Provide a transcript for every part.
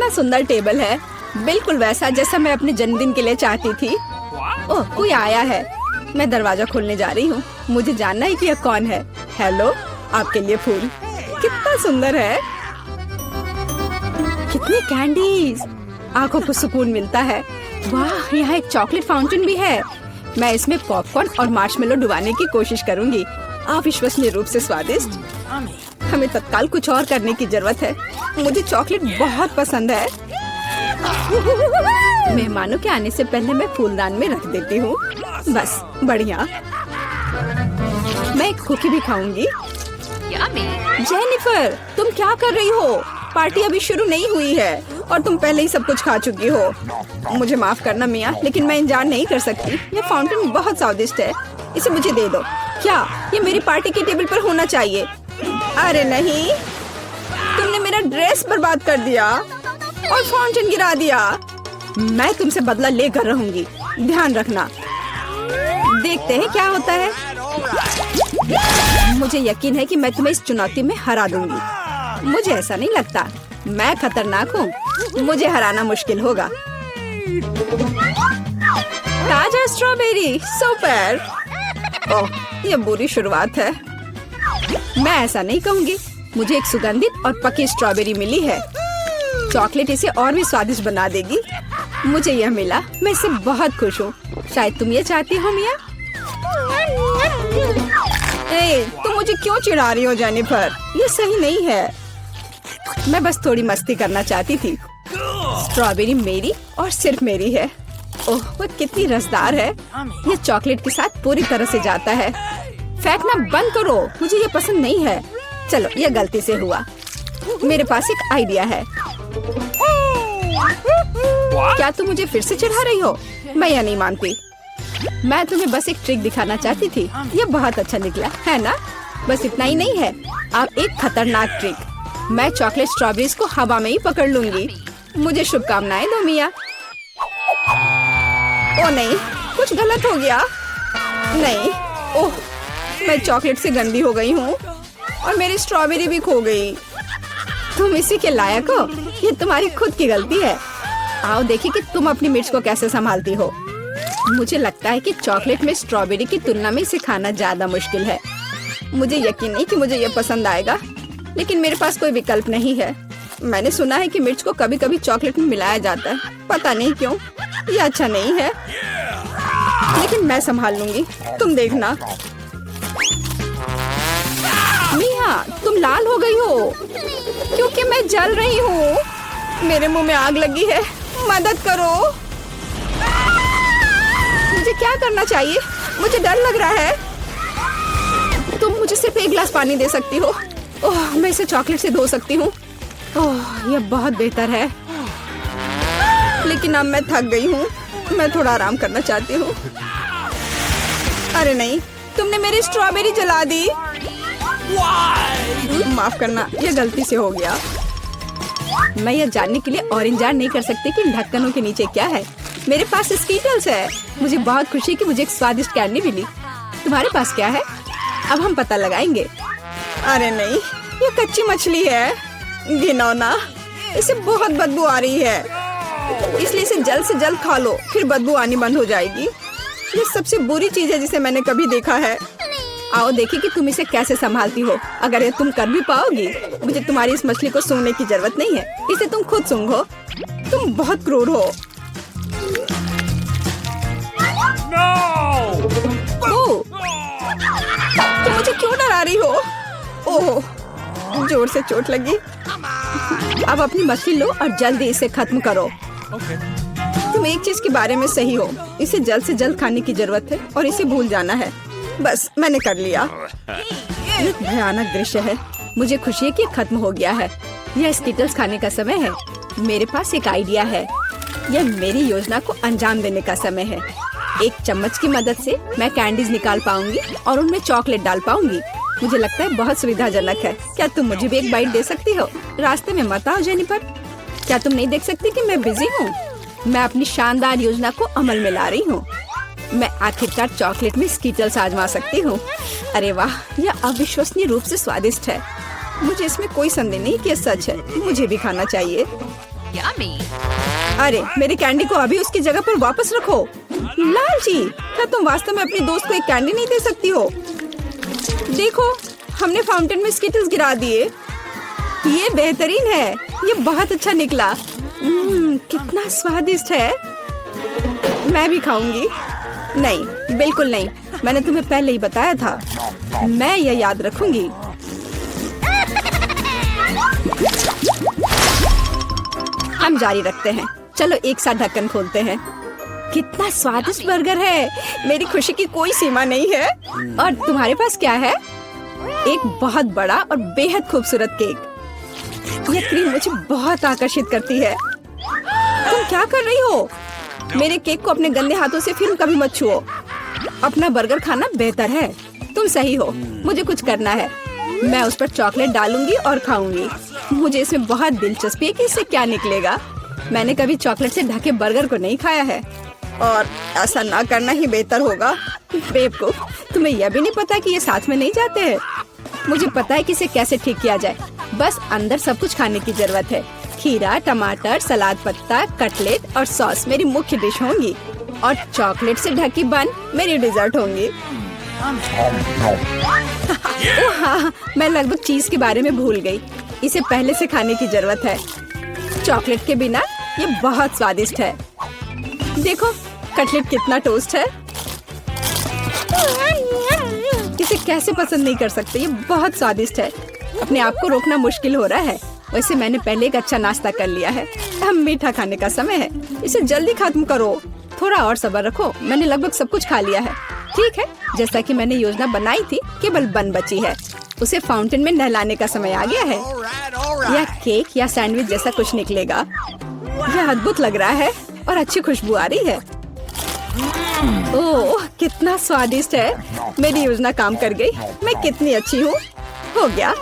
कितना सुंदर टेबल है, बिल्कुल वैसा जैसा मैं अपने जन्मदिन के लिए चाहती थी। ओह, कोई आया है। मैं दरवाजा खोलने जा रही हूँ। मुझे जानना है कि यह कौन है। हेलो, आपके लिए फूल। कितना सुंदर है। कितनी कैंडीज, आंखों को सुकून मिलता है। वाह, यहाँ एक चॉकलेट फाउंटेन भी है। मैं इसमें पॉपकॉर्न और मार्शमेलो डुबाने की कोशिश करूंगी। अविश्वसनीय रूप से स्वादिष्ट। हमें तत्काल कुछ और करने की जरूरत है। मुझे चॉकलेट बहुत पसंद है। मेहमानों के आने से पहले मैं फूलदान में रख देती हूँ। बस, बढ़िया। मैं एक कुकी भी खाऊंगी। जेनिफर, तुम क्या कर रही हो? पार्टी अभी शुरू नहीं हुई है और तुम पहले ही सब कुछ खा चुकी हो। मुझे माफ करना मिया, लेकिन मैं इंतजार नहीं कर सकती। ये फाउंटेन बहुत स्वादिष्ट है। इसे मुझे दे दो। क्या ये मेरी पार्टी की टेबल पर होना चाहिए? अरे नहीं, तुमने मेरा ड्रेस बर्बाद कर दिया और फाउंटेन गिरा दिया। मैं तुमसे बदला लेकर रहूंगी, ध्यान रखना। देखते हैं क्या होता है। मुझे यकीन है कि मैं तुम्हें इस चुनौती में हरा दूंगी। मुझे ऐसा नहीं लगता। मैं खतरनाक हूँ। मुझे हराना मुश्किल होगा। ताजा स्ट्रॉबेरी, सुपर। ओह, ये बुरी शुरुआत है। मैं ऐसा नहीं कहूँगी। मुझे एक सुगंधित और पकी स्ट्रॉबेरी मिली है। चॉकलेट इसे और भी स्वादिष्ट बना देगी। मुझे यह मिला, मैं इससे बहुत खुश हूँ। शायद तुम ये चाहती हो मिया। तुम मुझे क्यों चिढ़ा रही हो जेनिफर? ये सही नहीं है। मैं बस थोड़ी मस्ती करना चाहती थी। स्ट्रॉबेरी मेरी और सिर्फ मेरी है। ओह, वो कितनी रसदार है। ये चॉकलेट के साथ पूरी तरह से जाता है। फेंकना बंद करो, मुझे ये पसंद नहीं है। चलो, ये गलती से हुआ। मेरे पास एक आइडिया है। क्या तुम मुझे फिर से चिढ़ा रही हो? मैं यह नहीं मानती। मैं तुम्हें बस एक ट्रिक दिखाना चाहती थी। ये बहुत अच्छा निकला है ना? बस इतना ही नहीं है, अब एक खतरनाक ट्रिक। मैं चॉकलेट स्ट्रॉबेरीज को हवा में ही पकड़ लूंगी। मुझे शुभकामनाएं दो मिया। ओ नहीं, कुछ गलत हो गया। नहीं, ओह, मैं चॉकलेट से गंदी हो गई हूँ और मेरी स्ट्रॉबेरी भी खो गई। तुम इसी के लायक हो। ये तुम्हारी खुद की गलती है। आओ देखिए कि तुम अपनी मिर्च को कैसे संभालती हो। मुझे लगता है कि चॉकलेट में स्ट्रॉबेरी की तुलना में इसे खाना ज्यादा मुश्किल है। मुझे यकीन नहीं कि मुझे ये पसंद आएगा, लेकिन मेरे पास कोई विकल्प नहीं है। मैंने सुना है कि मिर्च को कभी कभी चॉकलेट में मिलाया जाता है। पता नहीं क्यों। ये अच्छा नहीं है, लेकिन मैं संभाल लूंगी। तुम देखना। मिया, तुम लाल हो गई हो क्योंकि मैं जल रही हूँ। मेरे मुंह में आग लगी है। मदद करो। मुझे क्या करना चाहिए? मुझे डर लग रहा है। तुम मुझे सिर्फ एक गिलास पानी दे सकती हो। ओह, मैं इसे चॉकलेट से धो सकती हूँ। ओह, यह बहुत बेहतर है। लेकिन अब मैं थक गई हूँ। मैं थोड़ा आराम करना चाहती हूँ। अरे नहीं, तुमने मेरी स्ट्रॉबेरी जला दी। माफ करना, यह गलती से हो गया। मैं यह जानने के लिए और इंतजार नहीं कर सकती कि इन ढक्कनों के नीचे क्या है। मेरे पास स्कीटल्स है। मुझे बहुत खुशी कि मुझे एक स्वादिष्ट कैंडी मिली। तुम्हारे पास क्या है? अब हम पता लगाएंगे। अरे नहीं, ये कच्ची मछली है। घिनौना, इसे बहुत बदबू आ रही है, इसलिए इसे जल्द से जल्द खा लो, फिर बदबू आनी बंद हो जाएगी। ये सबसे बुरी चीज है जिसे मैंने कभी देखा है। आओ देखिए कि तुम इसे कैसे संभालती हो। अगर ये तुम कर भी पाओगी, मुझे तुम्हारी इस मछली को सूंघने की जरूरत नहीं है। इसे तुम खुद सूंघो। तुम बहुत क्रूर हो। ओह, तुम मुझे क्यों डरा रही हो? ओह, जोर से चोट लगी। अब अपनी मछली लो और जल्दी इसे खत्म करो। तुम एक चीज के बारे में सही हो। इसे जल्द से जल्द खाने की जरूरत है और इसे भूल जाना है। बस, मैंने कर लिया। ये भयानक दृश्य है। मुझे खुशी है कि खत्म हो गया है। यह स्कीटल्स खाने का समय है। मेरे पास एक आइडिया है। यह मेरी योजना को अंजाम देने का समय है। एक चम्मच की मदद से मैं कैंडीज निकाल पाऊंगी और उनमें चॉकलेट डाल पाऊंगी। मुझे लगता है बहुत सुविधाजनक है। क्या तुम मुझे भी एक बाइट दे सकती हो? रास्ते में मत आओ जेनिफर। क्या तुम नहीं देख सकती कि मैं बिजी हूँ? मैं अपनी शानदार योजना को अमल में ला रही हूँ। मैं आखिरकार चॉकलेट में स्कीटल्स आजमा सकती हूँ। अरे वाह, यह अविश्वसनीय रूप से स्वादिष्ट है। मुझे इसमें कोई संदेह नहीं कि यह सच है। मुझे भी खाना चाहिए। Yummy. अरे मेरी कैंडी को अभी उसकी जगह पर वापस रखो। लालची, क्या तुम वास्तव में अपनी दोस्त को एक कैंडी नहीं दे सकती हो? देखो, हमने फाउंटेन में स्किटल्स गिरा दिए। ये बेहतरीन है, ये बहुत अच्छा निकला। कितना स्वादिष्ट है। मैं भी खाऊंगी। नहीं, बिल्कुल नहीं, मैंने तुम्हें पहले ही बताया था। मैं यह याद रखूंगी। हम जारी रखते हैं। चलो एक साथ ढक्कन खोलते हैं। कितना स्वादिष्ट बर्गर है। मेरी खुशी की कोई सीमा नहीं है। और तुम्हारे पास क्या है? एक बहुत बड़ा और बेहद खूबसूरत केक। यह क्रीम मुझे बहुत आकर्षित करती है। तुम क्या कर रही हो? मेरे केक को अपने गंदे हाथों से फिर कभी मत छुओ। अपना बर्गर खाना बेहतर है। तुम सही हो, मुझे कुछ करना है। मैं उस पर चॉकलेट डालूंगी और खाऊंगी। मुझे इसमें बहुत दिलचस्पी है कि इससे क्या निकलेगा। मैंने कभी चॉकलेट से ढके बर्गर को नहीं खाया है और ऐसा ना करना ही बेहतर होगा। बेवकूफ, तुम्हें यह भी नहीं पता कि ये साथ में नहीं जाते हैं। मुझे पता है कि इसे कैसे ठीक किया जाए। बस अंदर सब कुछ खाने की जरूरत है। खीरा, टमाटर, सलाद पत्ता, कटलेट और सॉस मेरी मुख्य डिश होंगी और चॉकलेट से ढकी बन मेरी डिजर्ट होंगी। ओह हाँ, मैं लगभग चीज के बारे में भूल गई। इसे पहले से खाने की जरूरत है। चॉकलेट के बिना ये बहुत स्वादिष्ट है। देखो, कटलेट कितना टोस्ट है। इसे कैसे पसंद नहीं कर सकते। ये बहुत स्वादिष्ट है। अपने आप को रोकना मुश्किल हो रहा है। वैसे मैंने पहले एक अच्छा नाश्ता कर लिया है। अब मीठा खाने का समय है। इसे जल्दी खत्म करो। थोड़ा और सब्र रखो। मैंने लगभग सब कुछ खा लिया है। ठीक है, जैसा कि मैंने योजना बनाई थी, केवल बन बची है। उसे फाउंटेन में नहलाने का समय आ गया है। यह केक या सैंडविच जैसा कुछ निकलेगा। यह अद्भुत लग रहा है और अच्छी खुशबू आ रही है। ओह, कितना स्वादिष्ट है। मेरी योजना काम कर गई। मैं कितनी अच्छी हूँ। हो गया।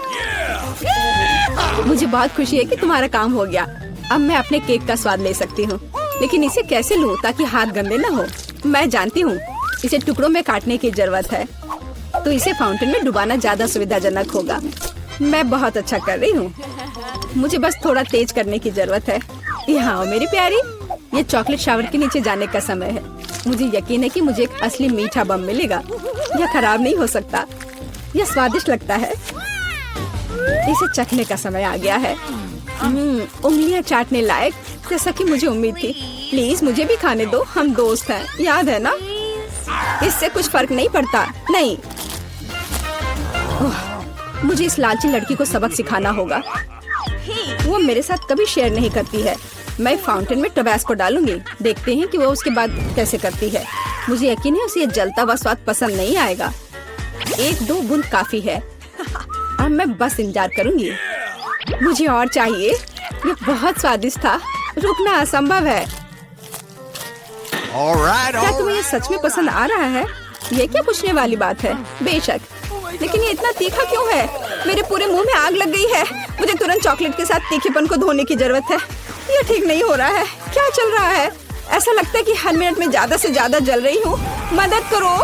मुझे बहुत खुशी है कि तुम्हारा काम हो गया। अब मैं अपने केक का स्वाद ले सकती हूँ, लेकिन इसे कैसे लूँ ताकि हाथ गंदे न हो। मैं जानती हूँ, इसे टुकड़ों में काटने की जरूरत है, तो इसे फाउंटेन में डुबाना ज्यादा सुविधाजनक होगा। मैं बहुत अच्छा कर रही हूँ। मुझे बस थोड़ा तेज करने की जरूरत है। यहाँ मेरी प्यारी, ये चॉकलेट शावर के नीचे जाने का समय है। मुझे यकीन है कि मुझे एक असली मीठा बम मिलेगा। यह खराब नहीं हो सकता। यह स्वादिष्ट लगता है। इसे चखने का समय आ गया है। उंगलियां चाटने लायक, जैसा कि मुझे उम्मीद थी। प्लीज मुझे भी खाने दो। हम दोस्त हैं, याद है ना? इससे कुछ फर्क नहीं पड़ता। नहीं, मुझे इस लालची लड़की को सबक सिखाना होगा। वो मेरे साथ कभी शेयर नहीं करती है। मैं फाउंटेन में टबैस्को डालूंगी। देखते हैं कि वो उसके बाद कैसे करती है। मुझे यकीन है उसे ये जलता हुआ स्वाद पसंद नहीं आएगा। 1-2 बूंद काफी है। अब मैं बस इंतजार करूंगी। मुझे और चाहिए। ये बहुत स्वादिष्ट था। रुकना असंभव है। क्या तुम्हें ये सच में पसंद आ रहा है? ये क्या पूछने वाली बात है? बेशक, लेकिन ये इतना तीखा क्यों है? मेरे पूरे मुंह में आग लग गई है। मुझे तुरंत चॉकलेट के साथ तीखेपन को धोने की जरूरत है। ये ठीक नहीं हो रहा है। क्या चल रहा है? ऐसा लगता है कि हर मिनट में ज्यादा से ज्यादा जल रही हूँ। मदद करो।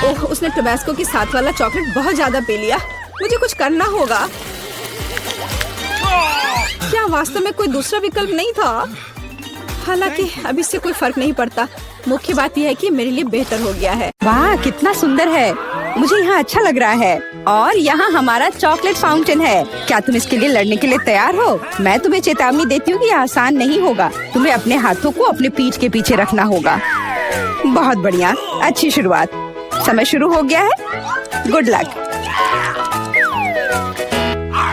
ओह, उसने टबैस्को के साथ वाला चॉकलेट बहुत ज्यादा पी लिया। मुझे कुछ करना होगा। क्या वास्तव में कोई दूसरा विकल्प नहीं था? हालांकि अब इससे कोई फर्क नहीं पड़ता। मुख्य बात यह है कि मेरे लिए बेहतर हो गया है। वाह, कितना सुंदर है। मुझे यहाँ अच्छा लग रहा है। और यहाँ हमारा चॉकलेट फाउंटेन है। क्या तुम इसके लिए लड़ने के लिए तैयार हो? मैं तुम्हें चेतावनी देती हूँ कि यह आसान नहीं होगा। तुम्हें अपने हाथों को अपने पीठ के पीछे रखना होगा। बहुत बढ़िया, अच्छी शुरुआत। समय शुरू हो गया है। Good luck.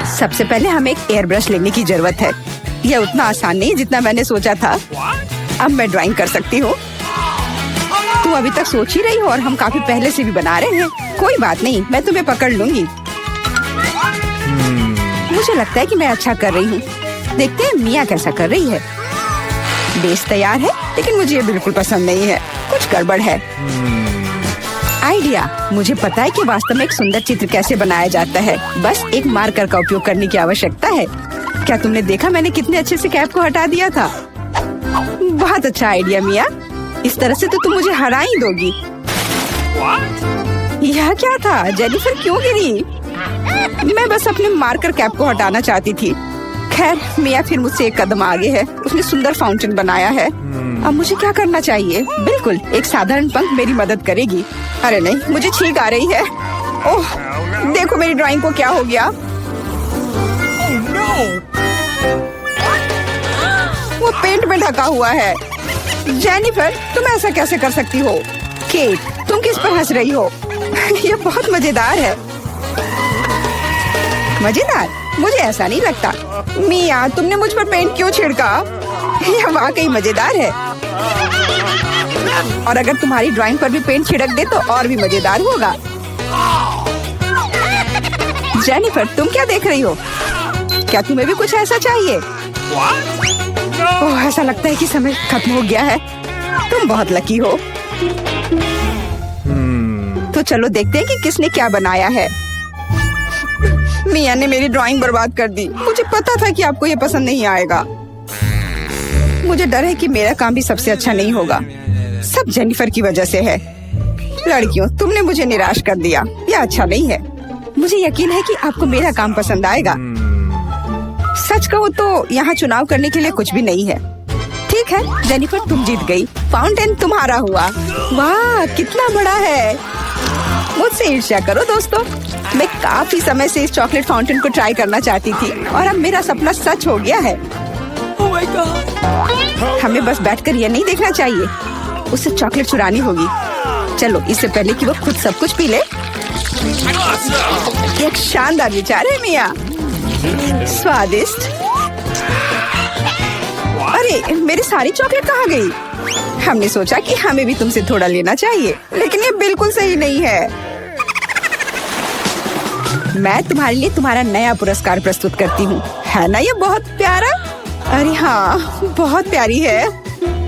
सबसे पहले हमें एक एयर ब्रश लेने की जरूरत है। यह उतना आसान नहीं जितना मैंने सोचा था। अब मैं ड्राइंग कर सकती हूँ। तुम अभी तक सोच ही रही हो और हम काफी पहले से भी बना रहे हैं। कोई बात नहीं, मैं तुम्हें पकड़ लूंगी। मुझे लगता है कि मैं अच्छा कर रही हूँ। देखते हैं मिया कैसा कर रही है। बेस तैयार है, लेकिन मुझे ये बिल्कुल पसंद नहीं है। कुछ गड़बड़ है। आइडिया, मुझे पता है कि वास्तव में एक सुंदर चित्र कैसे बनाया जाता है। बस एक मार्कर का उपयोग करने की आवश्यकता है। क्या तुमने देखा मैंने कितने अच्छे से कैप को हटा दिया था? बहुत अच्छा आइडिया मिया। इस तरह से तो तुम मुझे हरा ही दोगी। यह क्या था? जेनिफर क्यों गिरी? मैं बस अपने मार्कर कैप को हटाना चाहती थी। खैर मिया फिर मुझसे एक कदम आगे है। उसने सुंदर फाउंटेन बनाया है। अब मुझे क्या करना चाहिए? बिल्कुल, एक साधारण पंख मेरी मदद करेगी। अरे नहीं, मुझे छींक आ रही है। ओह, देखो मेरी ड्राइंग को क्या हो गया। वो पेंट में ढका हुआ है। जेनिफर, तुम ऐसा कैसे कर सकती हो? केट, तुम किस पर हंस रही हो? ये बहुत मजेदार है। मजेदार? मुझे ऐसा नहीं लगता। मिया, तुमने मुझ पर पेंट क्यों छिड़का? यह वाकई मजेदार है। और अगर तुम्हारी ड्राइंग पर भी पेंट छिड़क दे तो और भी मजेदार होगा। जेनिफर, तुम क्या देख रही हो? क्या तुम्हें भी कुछ ऐसा चाहिए? ओह, ऐसा लगता है कि समय खत्म हो गया है। तुम बहुत लकी हो। तो चलो देखते हैं कि किसने क्या बनाया है। मिया ने मेरी ड्राइंग बर्बाद कर दी। मुझे पता था कि आपको ये पसंद नहीं आएगा। मुझे डर है कि मेरा काम भी सबसे अच्छा नहीं होगा। सब जेनिफर की वजह से है। लड़कियों, तुमने मुझे निराश कर दिया। यह अच्छा नहीं है। मुझे यकीन है कि आपको मेरा काम पसंद आएगा। सच कहो तो यहाँ चुनाव करने के लिए कुछ भी नहीं है। ठीक है जेनिफर, तुम जीत गई। फाउंटेन तुम्हारा हुआ। वाह, कितना बड़ा है। मुझसे ईर्ष्या करो दोस्तों। मैं काफी समय से इस चॉकलेट फाउंटेन को ट्राई करना चाहती थी और अब मेरा सपना सच हो गया है। Oh my God! हमें बस बैठकर ये नहीं देखना चाहिए, उसे चॉकलेट चुरानी होगी। चलो, इससे पहले कि वो खुद सब कुछ पी ले। एक शानदार विचार है मिया। स्वादिष्ट। अरे, मेरी सारी चॉकलेट कहाँ गई? हमने सोचा कि हमें भी तुमसे थोड़ा लेना चाहिए, लेकिन ये बिल्कुल सही नहीं है। मैं तुम्हारे लिए तुम्हारा नया पुरस्कार प्रस्तुत करती हूँ। है ना ये बहुत प्यारा? अरे हाँ, बहुत प्यारी है।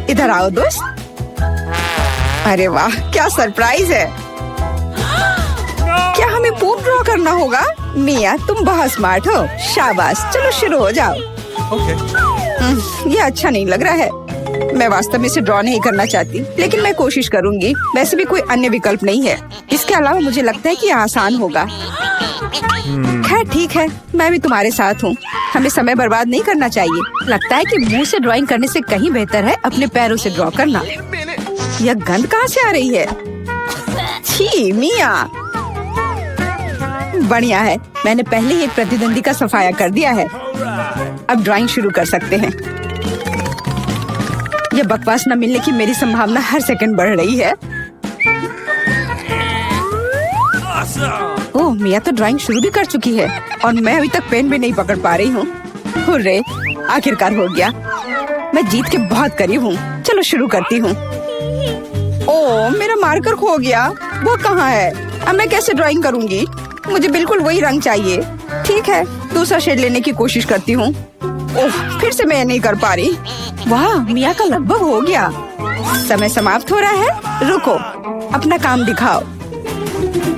इधर आओ दोस्त। अरे वाह, क्या सरप्राइज है। क्या हमें पूर्ण ड्रॉ करना होगा? मिया, तुम बहुत स्मार्ट हो। शाबाश, चलो शुरू हो जाओ। ये अच्छा नहीं लग रहा है। मैं वास्तव में इसे ड्रॉ नहीं करना चाहती, लेकिन मैं कोशिश करूंगी। वैसे भी कोई अन्य विकल्प नहीं है। इसके अलावा मुझे लगता है कि यह आसान होगा। खैर ठीक है, मैं भी तुम्हारे साथ हूँ। हमें समय बर्बाद नहीं करना चाहिए। लगता है कि मुंह से ड्राइंग करने से कहीं बेहतर है अपने पैरों से ड्रॉ करना। यह गंध कहाँ से आ रही है? छी मिया। बढ़िया है, मैंने पहले ही एक प्रतिद्वंदी का सफाया कर दिया है। अब ड्राइंग शुरू कर सकते हैं। यह बकवास न मिलने की मेरी संभावना हर सेकंड बढ़ रही है। ओह, मिया तो ड्राइंग शुरू भी कर चुकी है और मैं अभी तक पेन भी नहीं पकड़ पा रही हूँ। हुर्रे, आखिरकार हो गया। मैं जीत के बहुत करीब हूँ। चलो शुरू करती हूँ। ओह, मेरा मार्कर खो गया। वो कहाँ है? अब मैं कैसे ड्राइंग करूँगी? मुझे बिल्कुल वही रंग चाहिए। ठीक है, दूसरा शेड लेने की कोशिश करती हूँ। ओह, फिर से मैं नहीं कर पा रही। वाह, मिया का लगभग हो गया। समय समाप्त हो रहा है। रुको, अपना काम दिखाओ।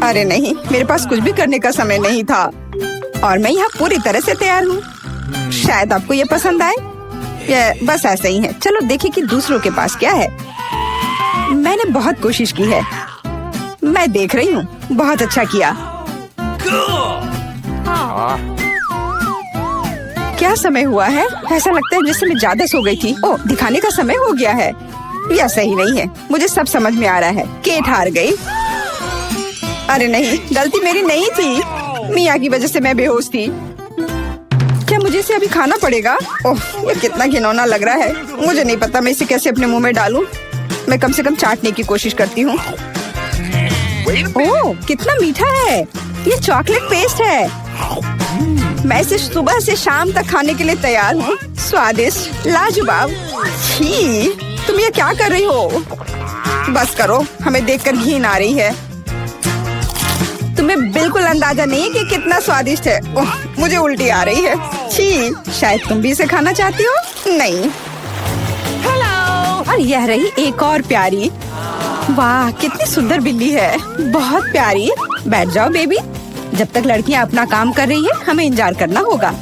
अरे नहीं, मेरे पास कुछ भी करने का समय नहीं था और मैं यहाँ पूरी तरह से तैयार हूँ। शायद आपको ये पसंद आए। ये बस ऐसा ही है। चलो देखें कि दूसरों के पास क्या है। मैंने बहुत कोशिश की है। मैं देख रही हूँ। बहुत अच्छा किया। क्या समय हुआ है? ऐसा लगता है जैसे मैं ज्यादा सो गई थी। ओह, दिखाने का समय हो गया है। यह सही नहीं है। मुझे सब समझ में आ रहा है। केट हार गई। अरे नहीं, गलती मेरी नहीं थी। मिया की वजह से मैं बेहोश थी। क्या मुझे इसे अभी खाना पड़ेगा? ओह, ये कितना घिनौना लग रहा है। मुझे नहीं पता मैं इसे कैसे अपने मुंह में डालूं। मैं कम से कम चाटने की कोशिश करती हूँ। ओह, कितना मीठा है। ये चॉकलेट पेस्ट है। मैं इसे सुबह से शाम तक खाने के लिए तैयार हूँ। स्वादिष्ट, लाजवाब। छी, तुम ये क्या कर रही हो? बस करो, हमें देखकर घिन आ रही है। तुम्हें बिल्कुल अंदाजा नहीं है कि कितना स्वादिष्ट है। ओह, मुझे उल्टी आ रही है। छी, शायद तुम भी इसे खाना चाहती हो? नहीं। हेलो। और यह रही एक और प्यारी। वाह, कितनी सुंदर बिल्ली है। बहुत प्यारी। बैठ जाओ बेबी। जब तक लड़कियां अपना काम कर रही है, हमें इंतजार करना होगा।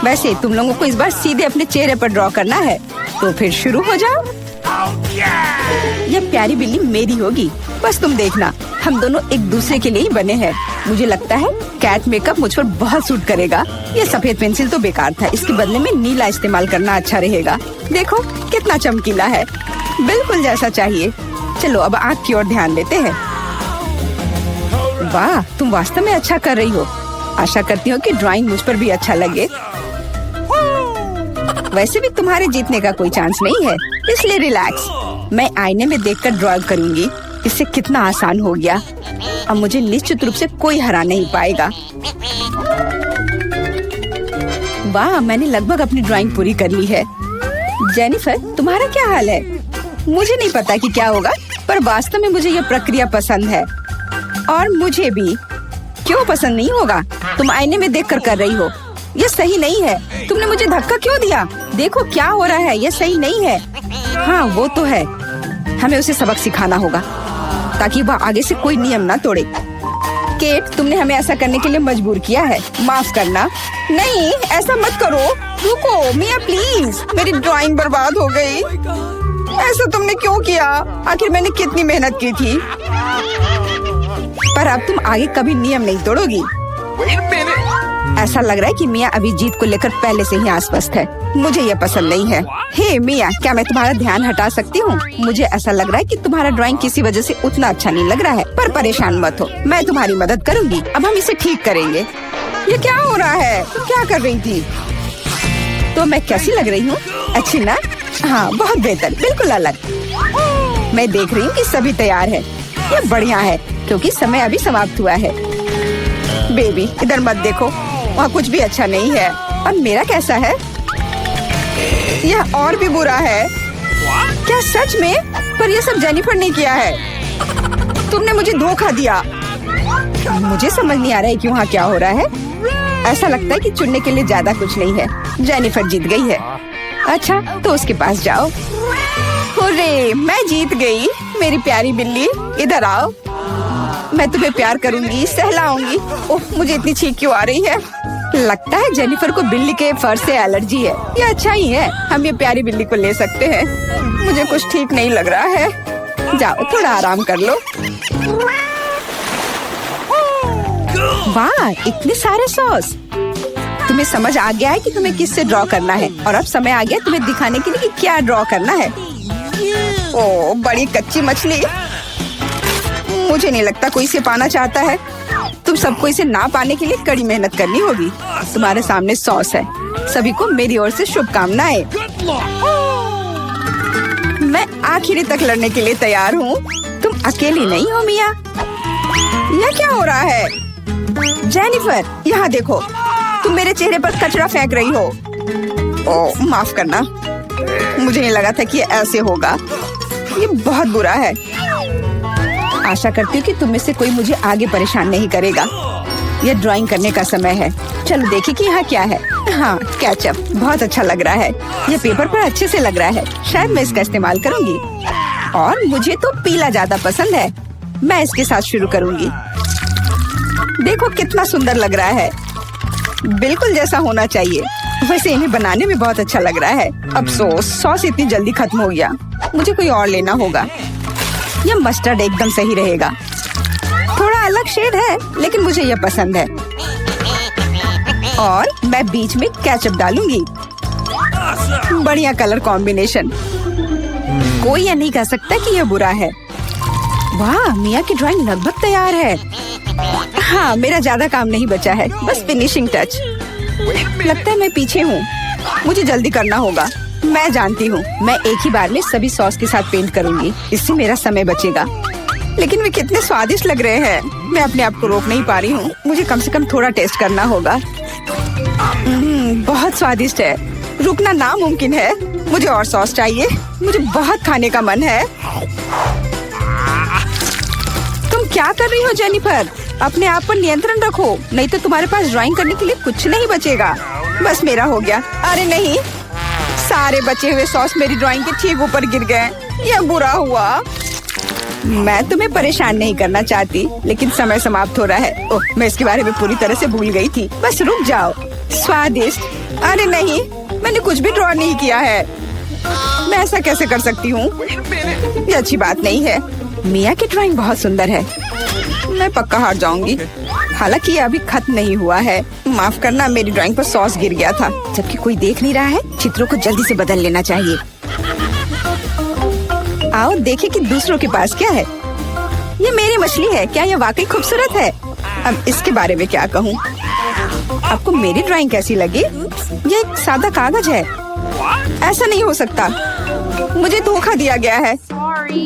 वैसे तुम लोगों को इस बार सीधे अपने चेहरे पर ड्रॉ करना है, तो फिर शुरू हो जाओ। यह प्यारी बिल्ली मेरी होगी, बस तुम देखना। हम दोनों एक दूसरे के लिए ही बने हैं। मुझे लगता है कैट मेकअप मुझ पर बहुत सूट करेगा। ये सफेद पेंसिल तो बेकार था, इसके बदले में नीला इस्तेमाल करना अच्छा रहेगा। देखो कितना चमकीला है, बिल्कुल जैसा चाहिए। चलो अब आँख की ओर ध्यान देते हैं। वाह, तुम वास्तव में अच्छा कर रही हो। आशा करती हूँ कि ड्राइंग मुझ पर भी अच्छा लगे। वैसे भी तुम्हारे जीतने का कोई चांस नहीं है, इसलिए रिलैक्स। मैं आईने में देखकर ड्रॉ करूंगी। इससे कितना आसान हो गया। अब मुझे निश्चित रूप से कोई हरा नहीं पाएगा। वाह, मैंने लगभग अपनी ड्राइंग पूरी कर ली है। जेनिफर, तुम्हारा क्या हाल है? मुझे नहीं पता कि क्या होगा, पर वास्तव में मुझे यह प्रक्रिया पसंद है। और मुझे भी। क्यों पसंद नहीं होगा? तुम आईने में देखकर कर रही हो। यह सही नहीं है। तुमने मुझे धक्का क्यों दिया? देखो क्या हो रहा है, यह सही नहीं है। हाँ वो तो है, हमें उसे सबक सिखाना होगा ताकि वह आगे से कोई नियम ना तोड़े। केट, तुमने हमें ऐसा करने के लिए मजबूर किया है, माफ करना। नहीं, ऐसा मत करो। रुको मिया प्लीज, मेरी ड्राइंग बर्बाद हो गई। ऐसा तुमने क्यों किया? आखिर मैंने कितनी मेहनत की थी। पर अब तुम आगे कभी नियम नहीं तोड़ोगी। ऐसा लग रहा है कि मिया अभी जीत को लेकर पहले से ही आश्वस्त है। मुझे यह पसंद नहीं है। हे मिया, क्या मैं तुम्हारा ध्यान हटा सकती हूँ? मुझे ऐसा लग रहा है कि तुम्हारा ड्राइंग किसी वजह से उतना अच्छा नहीं लग रहा है, पर परेशान मत हो, मैं तुम्हारी मदद करूँगी। अब हम इसे ठीक करेंगे। ये क्या हो रहा है? तुम क्या कर रही थी? तो मैं कैसी लग रही हूँ? अच्छी ना? हाँ बहुत बेहतर, बिल्कुल अलग। मैं देख रही हूँ कि सभी तैयार है। ये बढ़िया है क्योंकि समय अभी समाप्त हुआ है। बेबी इधर मत देखो, वहाँ कुछ भी अच्छा नहीं है। और मेरा कैसा है? यह और भी बुरा है। क्या सच में? पर यह सब जेनिफर ने किया है। तुमने मुझे धोखा दिया। मुझे समझ नहीं आ रहा है कि वहाँ क्या हो रहा है। ऐसा लगता है कि चुनने के लिए ज्यादा कुछ नहीं है। जेनिफर जीत गई है। अच्छा तो उसके पास जाओ। हुर्रे, मैं जीत गई। मेरी प्यारी बिल्ली इधर आओ, मैं तुम्हें प्यार करूंगी, सहलाऊंगी। ओह, मुझे इतनी छींक क्यों आ रही है? लगता है जेनिफर को बिल्ली के फर से एलर्जी है। ये अच्छा ही है, हम ये प्यारी बिल्ली को ले सकते हैं। मुझे कुछ ठीक नहीं लग रहा है। जाओ थोड़ा आराम कर लो। वाह, इतने सारे सॉस। तुम्हें समझ आ गया है कि तुम्हें किससे ड्रॉ करना है, और अब समय आ गया तुम्हें दिखाने के लिए कि क्या ड्रॉ करना है। ओह, बड़ी कच्ची मछली। मुझे नहीं लगता कोई इसे पाना चाहता है। तुम सबको इसे ना पाने के लिए कड़ी मेहनत करनी होगी। तुम्हारे सामने सॉस है। सभी को मेरी ओर से शुभकामनाएं। मैं आखिरी तक लड़ने के लिए तैयार हूँ। तुम अकेली नहीं हो मिया। यह क्या हो रहा है? जेनिफर, यहाँ देखो, तुम मेरे चेहरे पर कचरा फेंक रही हो। ओह, माफ करना, मुझे नहीं लगा था कि ऐसे होगा। ये बहुत बुरा है। आशा करती हूँ कि तुम में से कोई मुझे आगे परेशान नहीं करेगा। यह ड्राइंग करने का समय है। चलो देखिए कि यहाँ क्या है। हाँ, केचप बहुत अच्छा लग रहा है। यह पेपर पर अच्छे से लग रहा है। शायद मैं इसका इस्तेमाल करूँगी। और मुझे तो पीला ज्यादा पसंद है। मैं इसके साथ शुरू करूँगी। देखो कितना सुंदर लग रहा है, बिल्कुल जैसा होना चाहिए। वैसे इन्हें बनाने में बहुत अच्छा लग रहा है। अफसोस सॉस इतनी जल्दी खत्म हो गया। मुझे कोई और लेना होगा। यह मस्टर्ड एकदम सही रहेगा। थोड़ा अलग शेड है लेकिन मुझे यह पसंद है। और मैं बीच में केचप डालूंगी। बढ़िया कलर कॉम्बिनेशन। कोई यह नहीं कह सकता कि यह बुरा है। वाह, मिया की ड्राइंग लगभग तैयार है। हाँ, मेरा ज्यादा काम नहीं बचा है, बस फिनिशिंग टच। लगता है मैं पीछे हूँ। मुझे जल्दी करना होगा। मैं जानती हूँ, मैं एक ही बार में सभी सॉस के साथ पेंट करूँगी। इससे मेरा समय बचेगा। लेकिन वे कितने स्वादिष्ट लग रहे हैं। मैं अपने आप को रोक नहीं पा रही हूँ। मुझे कम से कम थोड़ा टेस्ट करना होगा। बहुत स्वादिष्ट है। रुकना नामुमकिन है। मुझे और सॉस चाहिए। मुझे बहुत खाने का मन है। तुम क्या कर रही हो जेनिफर? अपने आप पर नियंत्रण रखो, नहीं तो तुम्हारे पास ड्राइंग करने के लिए कुछ नहीं बचेगा। बस मेरा हो गया। अरे नहीं, सारे बचे हुए सॉस मेरी ड्राइंग के ठीक ऊपर गिर गए। यह बुरा हुआ। मैं तुम्हें परेशान नहीं करना चाहती, लेकिन समय समाप्त हो रहा है। ओह, मैं इसके बारे में पूरी तरह से भूल गई थी। बस रुक जाओ। स्वादिष्ट। अरे नहीं, मैंने कुछ भी ड्रॉ नहीं किया है। मैं ऐसा कैसे कर सकती हूँ? ये अच्छी बात नहीं है। मिया की ड्राइंग बहुत सुंदर है। मैं पक्का हार जाऊंगी। हालांकि ये अभी खत्म नहीं हुआ है। माफ करना, मेरी ड्राइंग पर सॉस गिर गया था। जबकि कोई देख नहीं रहा है, चित्रों को जल्दी से बदल लेना चाहिए। आओ देखें कि दूसरों के पास क्या है। ये मेरी मछली है। क्या ये वाकई खूबसूरत है? अब इसके बारे में क्या कहूँ? आपको मेरी ड्राइंग कैसी लगी? ये एक सादा कागज है। ऐसा नहीं हो सकता। मुझे धोखा दिया गया है।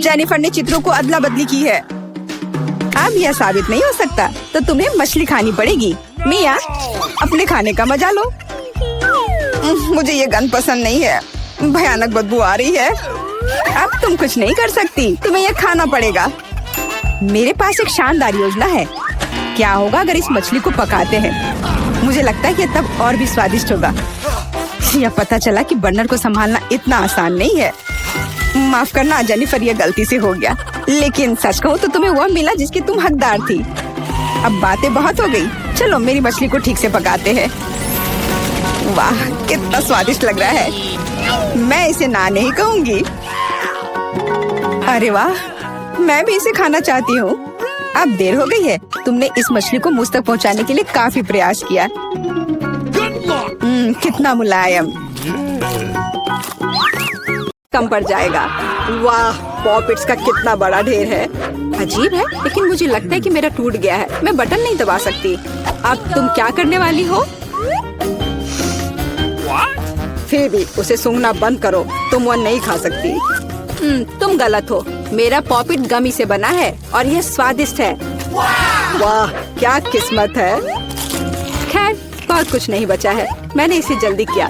जेनिफर ने चित्रों को अदला बदली की है। अब यह साबित नहीं हो सकता, तो तुम्हें मछली खानी पड़ेगी। मिया, अपने खाने का मजा लो। मुझे ये गंध पसंद नहीं है। भयानक बदबू आ रही है। अब तुम कुछ नहीं कर सकती, तुम्हें यह खाना पड़ेगा। मेरे पास एक शानदार योजना है। क्या होगा अगर इस मछली को पकाते हैं? मुझे लगता है कि तब और भी स्वादिष्ट होगा। यह पता चला कि बर्नर को संभालना इतना आसान नहीं है। माफ करना जेनिफर, यह गलती से हो गया। लेकिन सच कहूँ तो तुम्हें वह मिला जिसकी तुम हकदार थी। अब बातें बहुत हो गई। चलो मेरी मछली को ठीक से पकाते हैं। वाह, कितना स्वादिष्ट लग रहा है। मैं इसे ना नहीं कहूँगी। अरे वाह, मैं भी इसे खाना चाहती हूँ। अब देर हो गई है। तुमने इस मछली को मुझ तक पहुँचाने के लिए काफी प्रयास किया। कितना मुलायम। कम पड़ जाएगा। वाह, पॉपिट्स का कितना बड़ा ढेर है। अजीब है, लेकिन मुझे लगता है कि मेरा टूट गया है। मैं बटन नहीं दबा सकती। अब तुम क्या करने वाली हो? फिर भी उसे सूंघना बंद करो। तुम वो नहीं खा सकती। तुम गलत हो। मेरा पॉपिट गमी से बना है और यह स्वादिष्ट है। वाह, क्या किस्मत है। खैर, बहुत कुछ नहीं बचा है। मैंने इसे जल्दी किया।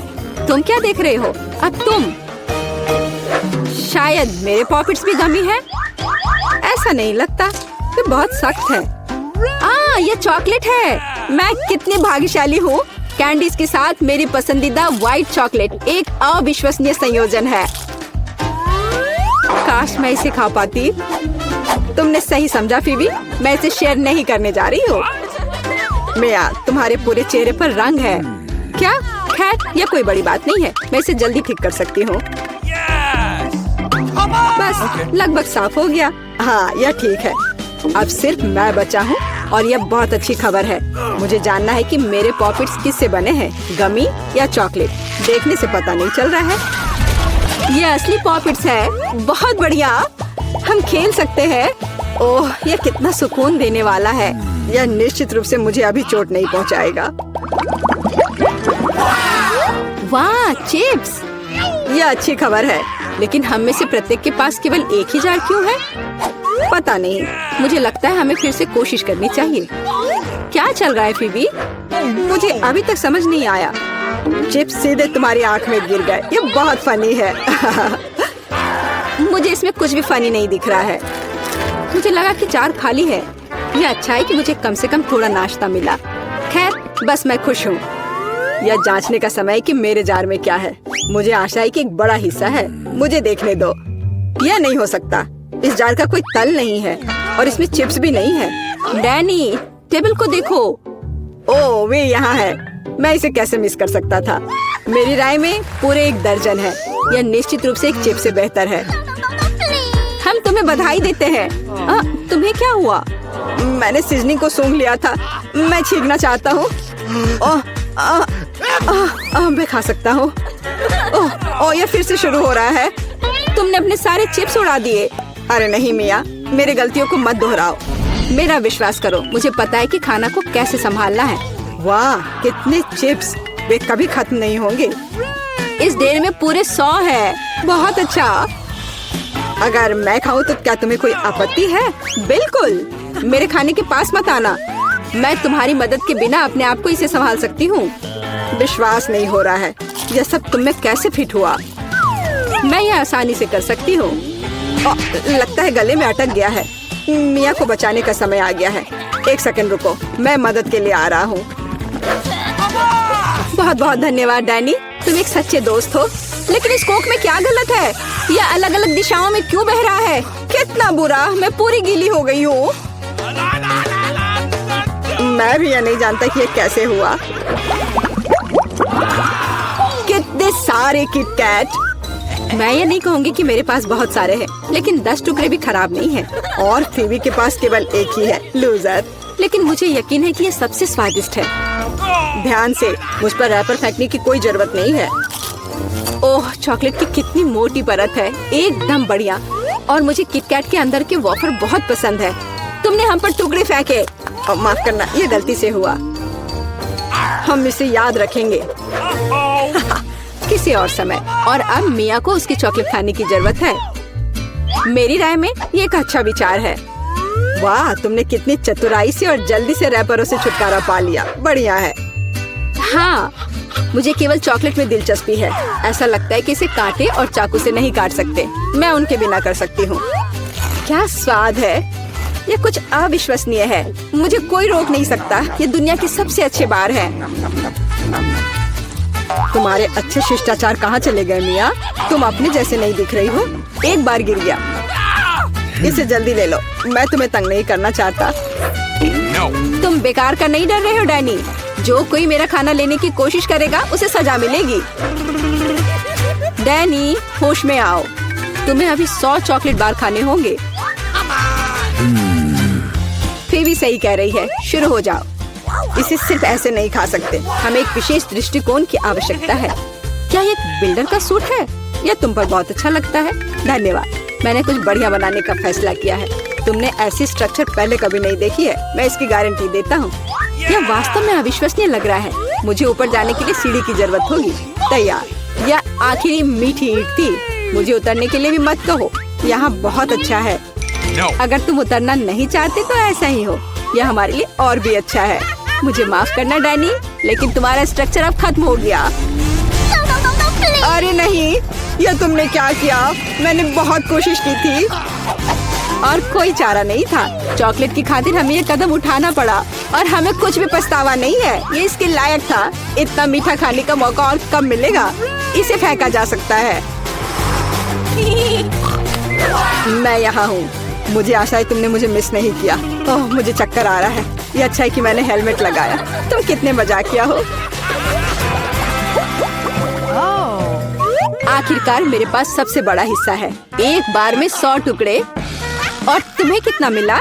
तुम क्या देख रहे हो? अब तुम। शायद मेरे पॉपिट्स भी गमी है। ऐसा नहीं लगता। ये बहुत सख्त है। ये चॉकलेट है। मैं कितनी भाग्यशाली हूँ। कैंडीज के साथ मेरी पसंदीदा व्हाइट चॉकलेट एक अविश्वसनीय संयोजन है। काश मैं इसे खा पाती। तुमने सही समझा फीबी। मैं इसे शेयर नहीं करने जा रही हूँ। मिया, तुम्हारे पूरे चेहरे पर रंग है। क्या? खैर, यह कोई बड़ी बात नहीं है। मैं इसे जल्दी ठीक कर सकती हूँ। बस लगभग साफ हो गया। हाँ, यह ठीक है। अब सिर्फ मैं बचा हूँ और यह बहुत अच्छी खबर है। मुझे जानना है कि मेरे पॉपिट्स किससे बने हैं, गमी या चॉकलेट। देखने से पता नहीं चल रहा है। ये असली पॉपिट्स है। बहुत बढ़िया, हम खेल सकते हैं। ओह, यह कितना सुकून देने वाला है। यह निश्चित रूप से मुझे अभी चोट नहीं पहुंचाएगा। वाह, चिप्स। यह अच्छी खबर है, लेकिन हम में से प्रत्येक के पास केवल एक ही जार क्यों है? पता नहीं। मुझे लगता है हमें फिर से कोशिश करनी चाहिए। क्या चल रहा है फीबी? मुझे अभी तक समझ नहीं आया। चिप्स सीधे तुम्हारी आंख में गिर गए। ये बहुत फनी है। मुझे इसमें कुछ भी फनी नहीं दिख रहा है। मुझे लगा कि जार खाली है। यह अच्छा है कि मुझे कम से कम थोड़ा नाश्ता मिला। खैर, बस मैं खुश हूँ। यह जांचने का समय है कि मेरे जार में क्या है। मुझे आशा है कि एक बड़ा हिस्सा है। मुझे देखने दो। यह नहीं हो सकता। इस जार का कोई तल नहीं है और इसमें चिप्स भी नहीं है। डैनी, टेबल को देखो। ओह, वे यहाँ है। मैं इसे कैसे मिस कर सकता था? मेरी राय में पूरे 1 दर्जन है। यह निश्चित रूप से एक चिप्स से बेहतर है। हम तुम्हें बधाई देते हैं। तुम्हें क्या हुआ? मैंने सीजनिंग को सूंघ लिया था। मैं छींकना चाहता हूँ। मैं खा सकता हूँ। ओह, यह फिर से शुरू हो रहा है। तुमने अपने सारे चिप्स उड़ा दिए। अरे नहीं मिया, मेरी गलतियों को मत दोहराओ। मेरा विश्वास करो, मुझे पता है कि खाना को कैसे संभालना है। वाह, कितने चिप्स। वे कभी खत्म नहीं होंगे। इस ढेर में पूरे 100 है। बहुत अच्छा। अगर मैं खाऊं तो क्या तुम्हें कोई आपत्ति है? बिल्कुल। मेरे खाने के पास मत आना। मैं तुम्हारी मदद के बिना अपने आप को इसे संभाल सकती हूँ। विश्वास नहीं हो रहा है। यह सब तुम में कैसे फिट हुआ? मैं यह आसानी से कर सकती हूँ। लगता है गले में अटक गया है। मिया को बचाने का समय आ गया है। 1 सेकंड रुको, मैं मदद के लिए आ रहा हूँ। बहुत बहुत धन्यवाद डैनी, तुम एक सच्चे दोस्त हो। लेकिन इस कोक में क्या गलत है? यह अलग अलग दिशाओं में क्यों बह रहा है? कितना बुरा, मैं पूरी गीली हो गई हूँ। मैं भी यह नहीं जानता कि यह कैसे हुआ। कितने सारे किटकैट। मैं ये नहीं कहूँगी कि मेरे पास बहुत सारे हैं, लेकिन 10 टुकड़े भी खराब नहीं है। और फीवी के पास केवल एक ही है, लूजर। लेकिन मुझे यकीन है कि ये सबसे स्वादिष्ट है। ध्यान से, मुझ पर रैपर फेंकने की कोई जरूरत नहीं है। ओह, चॉकलेट की कितनी मोटी परत है, एकदम बढ़िया। और मुझे किटकैट के अंदर के वॉफर बहुत पसंद है। तुमने हम पर टुकड़े फेंके। माफ करना, ये गलती से हुआ। हम इसे याद रखेंगे किसी और समय। और अब मिया को उसकी चॉकलेट खाने की जरूरत है। मेरी राय में ये एक अच्छा विचार है। वाह, तुमने कितनी चतुराई से और जल्दी से रैपरों से छुटकारा पा लिया। बढ़िया है। हाँ, मुझे केवल चॉकलेट में दिलचस्पी है। ऐसा लगता है कि इसे कांटे और चाकू से नहीं काट सकते। मैं उनके बिना कर सकती हूँ। क्या स्वाद है, ये कुछ अविश्वसनीय है। मुझे कोई रोक नहीं सकता। ये दुनिया के सबसे अच्छे बार है। तुम्हारे अच्छे शिष्टाचार कहाँ चले गए मिया? तुम अपने जैसे नहीं दिख रही हो। एक बार गिर गया। इसे जल्दी ले लो, मैं तुम्हें तंग नहीं करना चाहता। तुम बेकार का नहीं डर रहे हो डैनी? जो कोई मेरा खाना लेने की कोशिश करेगा उसे सजा मिलेगी। डैनी, होश में आओ। तुम्हें अभी 100 चॉकलेट बार खाने होंगे। फीवी सही कह रही है, शुरू हो जाओ। इसे सिर्फ ऐसे नहीं खा सकते। हमें एक विशेष दृष्टिकोण की आवश्यकता है। क्या ये बिल्डर का सूट है? यह तुम पर बहुत अच्छा लगता है। धन्यवाद। मैंने कुछ बढ़िया बनाने का फैसला किया है। तुमने ऐसी स्ट्रक्चर पहले कभी नहीं देखी है, मैं इसकी गारंटी देता हूँ। यह वास्तव में अविश्वसनीय लग रहा है। मुझे ऊपर जाने के लिए सीढ़ी की जरूरत होगी। तैयार। यह आखिरी मीठी ईंट थी। मुझे उतरने के लिए भी मत कहो। यहाँ बहुत अच्छा है। अगर तुम उतरना नहीं चाहते तो ऐसा ही हो। यह हमारे लिए और भी अच्छा है। मुझे माफ करना डैनी, लेकिन तुम्हारा स्ट्रक्चर अब खत्म हो गया। अरे नहीं, यह तुमने क्या किया? मैंने बहुत कोशिश की थी और कोई चारा नहीं था। चॉकलेट की खातिर हमें ये कदम उठाना पड़ा और हमें कुछ भी पछतावा नहीं है। ये इसके लायक था। इतना मीठा खाने का मौका और कब मिलेगा? इसे फेंका जा सकता है। मैं यहाँ हूँ। मुझे आशा है तुमने मुझे मिस नहीं किया। ओह, मुझे चक्कर आ रहा है। ये अच्छा है कि मैंने हेलमेट लगाया। तुम कितने मजाकिया हो। आखिरकार मेरे पास सबसे बड़ा हिस्सा है। एक बार में 100 टुकड़े। और तुम्हें कितना मिला?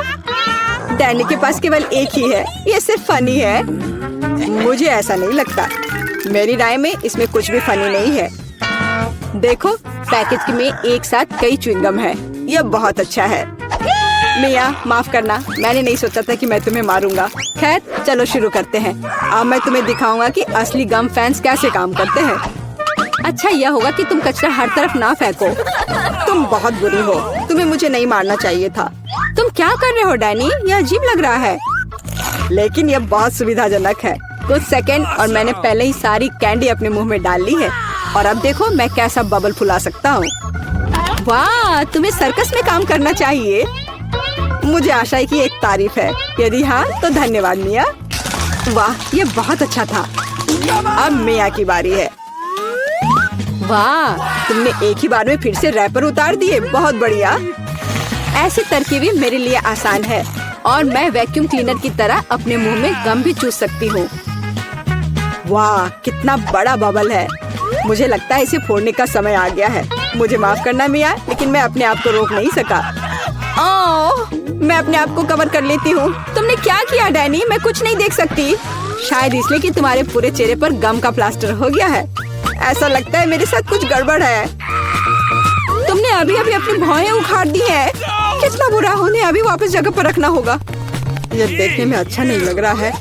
डैनी के पास केवल एक ही है। ये सिर्फ फनी है। मुझे ऐसा नहीं लगता। मेरी राय में इसमें कुछ भी फनी नहीं है। देखो, पैकेज में एक साथ कई च्युइंगम है। यह बहुत अच्छा है। मिया, माफ करना, मैंने नहीं सोचा था कि मैं तुम्हें मारूंगा। खैर, चलो शुरू करते हैं। अब मैं तुम्हें दिखाऊंगा कि असली गम फैंस कैसे काम करते हैं। अच्छा यह होगा कि तुम कचरा हर तरफ ना फेंको। तुम बहुत बुरी हो। तुम्हें मुझे नहीं मारना चाहिए था। तुम क्या कर रहे हो डैनी? यह अजीब लग रहा है। लेकिन यह बहुत सुविधाजनक है। कुछ सेकंड और मैंने पहले ही सारी कैंडी अपने मुंह में डाल ली है। और अब देखो मैं कैसा बबल फुला सकता हूँ। वाह, तुम्हें सर्कस में काम करना चाहिए। मुझे आशा है कि एक तारीफ है। यदि हाँ तो धन्यवाद मिया। वाह, ये बहुत अच्छा था। अब मिया की बारी है। वाह, तुमने एक ही बार में फिर से रैपर उतार दिए। बहुत बढ़िया। ऐसी तरकीबें मेरे लिए आसान है और मैं वैक्यूम क्लीनर की तरह अपने मुंह में गम भी चूस सकती हूँ। वाह, कितना बड़ा बबल है। मुझे लगता है इसे फोड़ने का समय आ गया है। मुझे माफ करना मिया, लेकिन मैं अपने आप को रोक नहीं सका। ओह, मैं अपने आप को कवर कर लेती हूँ। तुमने क्या किया डैनी? मैं कुछ नहीं देख सकती। शायद इसलिए कि तुम्हारे पूरे चेहरे पर गम का प्लास्टर हो गया है। ऐसा लगता है मेरे साथ कुछ गड़बड़ है। तुमने अभी अभी अपनी भौहें उखाड़ दी है। कितना बुरा। उन्हें अभी वापस जगह पर रखना होगा। यह देखने में अच्छा नहीं लग रहा है।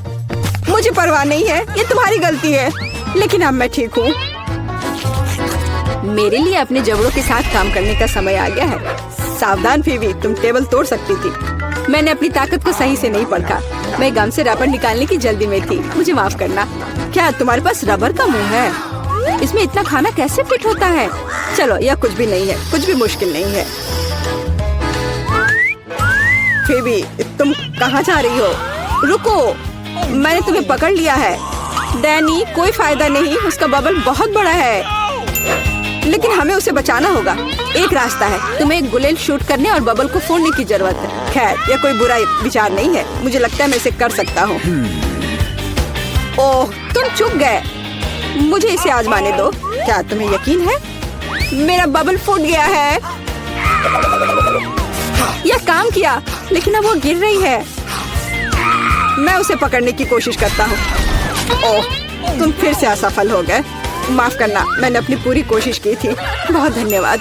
मुझे परवाह नहीं है, ये तुम्हारी गलती है। लेकिन अब मैं ठीक हूँ। मेरे लिए अपने जबड़ों के साथ काम करने का समय आ गया है। सावधान फीवी, तुम टेबल तोड़ सकती थी। मैंने अपनी ताकत को सही से नहीं परखा। मैं गम से रबर निकालने की जल्दी में थी। मुझे माफ करना। क्या तुम्हारे पास रबर का मुंह है? इसमें इतना खाना कैसे फिट होता है? चलो, यह कुछ भी नहीं है। कुछ भी मुश्किल नहीं है। फीवी, तुम कहाँ जा रही हो? रुको, मैंने तुम्हें पकड़ लिया है। डैनी, कोई फायदा नहीं। उसका बबल बहुत बड़ा है, लेकिन हमें उसे बचाना होगा। एक रास्ता है। तुम्हें एक गुलेल शूट करने और बबल को फोड़ने की जरूरत है। खैर, यह कोई बुरा विचार नहीं है। मुझे लगता है मैं इसे कर सकता हूँ। ओह, तुम चुप गए। मुझे इसे आजमाने दो। क्या तुम्हें यकीन है? मेरा बबल फूट गया है। यह काम किया, लेकिन अब वो गिर रही है। मैं उसे पकड़ने की कोशिश करता हूँ। ओह, तुम फिर से असफल हो गए। माफ करना, मैंने अपनी पूरी कोशिश की थी। बहुत धन्यवाद।